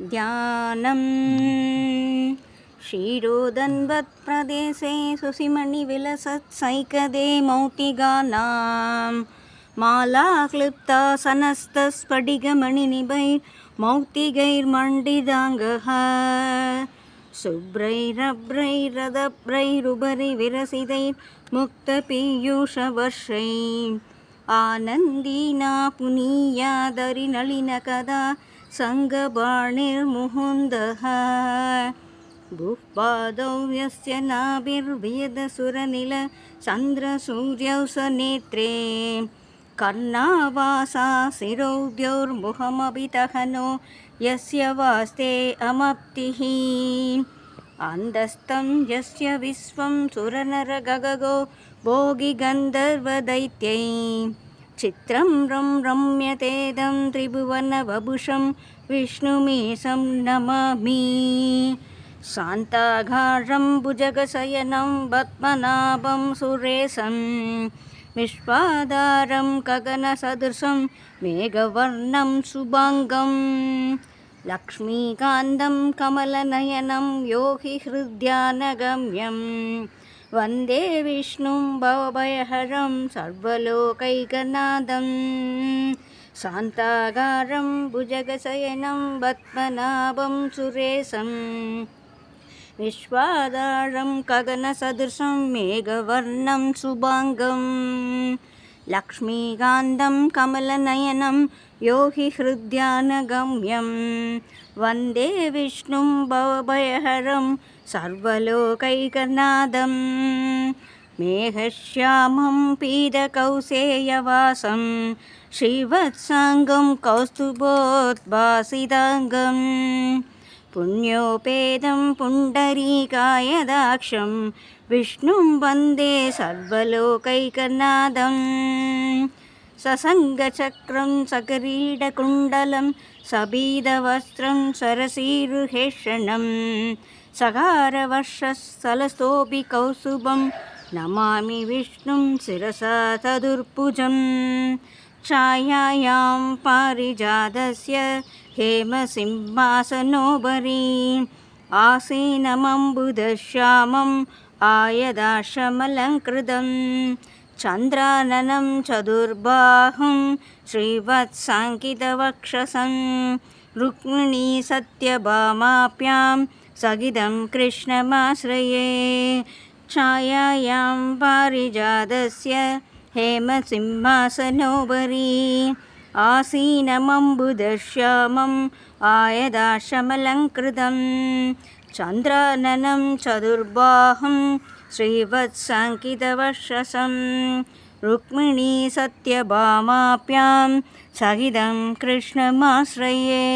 ध्यानं क्षीरोदन्वत्प्रदेशे सुषिमणिविलसत्सैकदे मौक्तिगानां मालाक्लिप्तसनस्तस्फटिकमणिनिभैर्मौक्तिकैर्मण्डिताङ्गः शुभ्रैरभ्रैरदभ्रैरुपरिविरसितैर्मुक्तपीयूषवर्षैः आनन्दीना पुनीयादरिनलिनकदा सङ्गबाणिर्मुहुन्दः भूपादौ यस्य नाभिर्वेदसुरनिलचन्द्रसूर्यौ स नेत्रे कर्णावासा शिरोद्यौर्मुखमभितहनो यस्य वास्ते अमप्तिः अन्दस्तं यस्य विश्वं सुरनरगगगो भोगिगन्धर्वदैत्यै चित्रं रम्यतेदं त्रिभुवनवभूषं विष्णुमीशं नमामि शान्ताकारं भुजगशयनं पद्मनाभं सुरेशं विश्वाधारं गगनसदृशं मेघवर्णं शुभाङ्गं लक्ष्मीकान्तं कमलनयनं योगिहृद्यानगम्यं वन्दे विष्णुं भवभयहरं सर्वलोकैकनाथं शान्ताकारं भुजगशयनं पद्मनाभं सुरेशं विश्वाधारं गगनसदृशं मेघवर्णं शुभाङ्गं लक्ष्मीकान्तं कमलनयनं योगिहृद्यानगम्यं वन्दे विष्णुं भवभयहरं सर्वलोकैकनाथं मेघश्यामं पीतकौसेयवासं श्रीवत्साङ्गं कौस्तुभोद्भासिताङ्गं पुण्योपेतं पुण्डरीकायदाक्षं विष्णुं वन्दे सर्वलोकैकनाथं ससङ्गचक्रं सकिरीटकुण्डलं सबीदवस्त्रं सरसीरुहेषणं सहारवर्षस्थलस्थोऽपि कौस्तुभं नमामि विष्णुं शिरसा चतुर्भुजं छायायां पारिजातस्य हेमसिंहासनोपरि आसीनमम्बुधश्यामम् आयदाश्रमलङ्कृतं चन्द्राननं चतुर्बाहुं श्रीवत्साङ्कितवक्षसं रुक्मिणी सत्यभामाभ्यां सहितं कृष्णमाश्रये छायायां पारिजातस्य हेमसिंहासनोपरि आसीनमम्बुधश्यामम् आयदाश्रमलङ्कृतं चन्द्राननं चतुर्बाहुं श्रीवत्साङ्कितवक्षसं रुक्मिणी सत्यभामाभ्यां सहितं कृष्णमाश्रये।